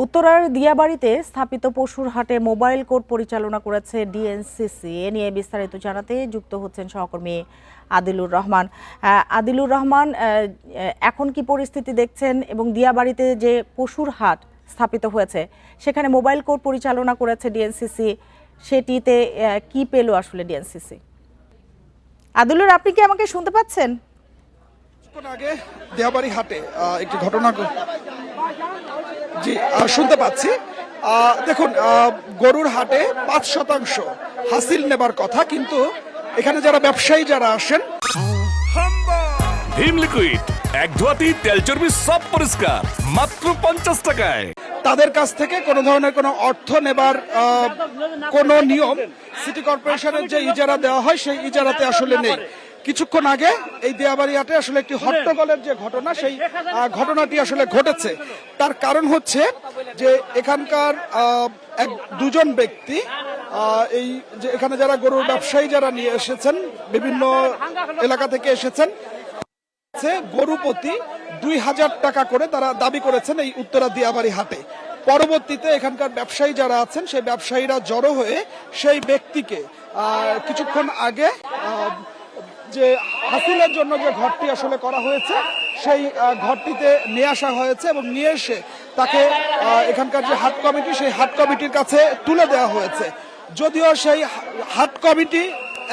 উত্তরার দিয়াবাড়িতে স্থাপিত পশুর হাটে মোবাইল কোর্ট পরিচালনা করেছে ডিএনসিসি। এ নিয়ে বিস্তারিত জানাতে যুক্ত হচ্ছেন সহকর্মী আদিলুর রহমান। আদিলুর রহমান, এখন কি পরিস্থিতি দেখছেন এবং দিয়াবাড়িতে যে পশুর হাট স্থাপিত হয়েছে সেখানে মোবাইল কোর্ট পরিচালনা করেছে ডিএনসিসি, সেটিতে কি পেল আসলে ডিএনসিসি? আদিলুর, আপনি কি আমাকে শুনতে পাচ্ছেন? আগে দিয়াবাড়ি হাটে একটি ঘটনা জি শুনতে পাচ্ছি। দেখুন, গরুর হাটে ৫% হাসিল নেবার কথা, কিন্তু এখানে যারা ব্যবসায়ী যারা আসেন, ভীম লিকুইড এক ধোয়াতেই তেল চর্বি সব পরিষ্কার মাত্র 50 টাকায়। তাদের কাছ থেকে কোনো ধরনের কোনো অর্থ নেবার কোনো নিয়ম সিটি কর্পোরেশনের যে ইজারা দেওয়া হয় সেই ইজারাতে আসলে নেই। কিছুক্ষণ আগে এই দিয়াবাড়ি হাটে আসলে একটি হট্টগোলের যে ঘটনা, সেই ঘটনাটি আসলে ঘটেছে। তার কারণ হচ্ছে যে এখানকার দুজন ব্যক্তি এই যে এখানে যারা গরুর ব্যবসায়ী যারা নিয়ে এসেছেন, বিভিন্ন এলাকা থেকে এসেছেন, গরু প্রতি ২,০০০ টাকা করে তারা দাবি করেছেন এই উত্তরা দিয়াবাড়ি হাটে। পরবর্তীতে এখানকার ব্যবসায়ী যারা আছেন সেই ব্যবসায়ীরা জড়ো হয়ে সেই ব্যক্তিকে কিছুক্ষণ আগে যে হাসিলের জন্য যে ঘরটি আসলে করা হয়েছে সেই ঘরটিতে নিয়ে আসা হয়েছে এবং নিয়ে এসে তাকে এখানকার যে হাট কমিটি সেই হাট কমিটির কাছে তুলে দেওয়া হয়েছে। যদিও সেই হাট কমিটি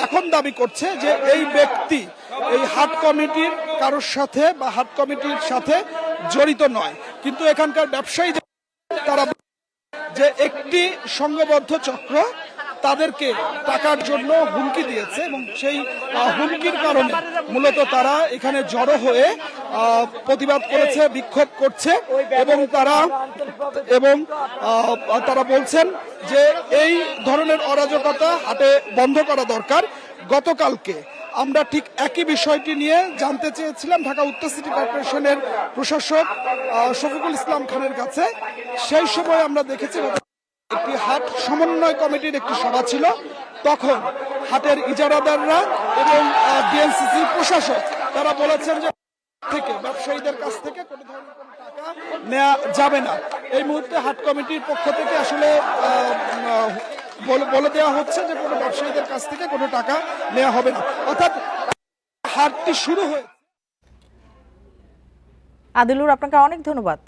এখন দাবি করছে যে এই ব্যক্তি এই হাট কমিটির কারোর সাথে বা হাট কমিটির সাথে জড়িত নয়, কিন্তু এখানকার ব্যবসায়ী তারা যে একটি সংঘবদ্ধ চক্র তাদেরকে টাকার জন্য হুমকি দিয়েছে এবং সেই হুমকির কারণে মূলত তারা এখানে জড়ো হয়ে প্রতিবাদ করেছে, বিক্ষোভ করছে এবং তারা বলছেন যে এই ধরনের অরাজকতা হাটে বন্ধ করা দরকার। গতকালকে আমরা ঠিক একই বিষয়টি নিয়ে জানতে চেয়েছিলাম ঢাকা উত্তর সিটি কর্পোরেশনের প্রশাসক শফিকুল ইসলাম খানের কাছে। সেই সময় আমরা দেখেছি একটি হাট সমন্বয় কমিটির একটি সভা ছিল, তখন হাটের ইজারাদাররা এবং ডিএনসিসি প্রশাসক তারা বলেছেন যে থেকে ব্যবসায়ীদের কাছ থেকে কোনো ধরনের টাকা নেওয়া যাবে না। এই মুহূর্তে হাট কমিটির পক্ষ থেকে আসলে বলে দেওয়া হচ্ছে যে কোনো ব্যবসায়ীদের কাছ থেকে কোনো টাকা নেওয়া হবে না, অর্থাৎ হাটটি শুরু হয়ে। আদিলুর, আপনাকে অনেক ধন্যবাদ।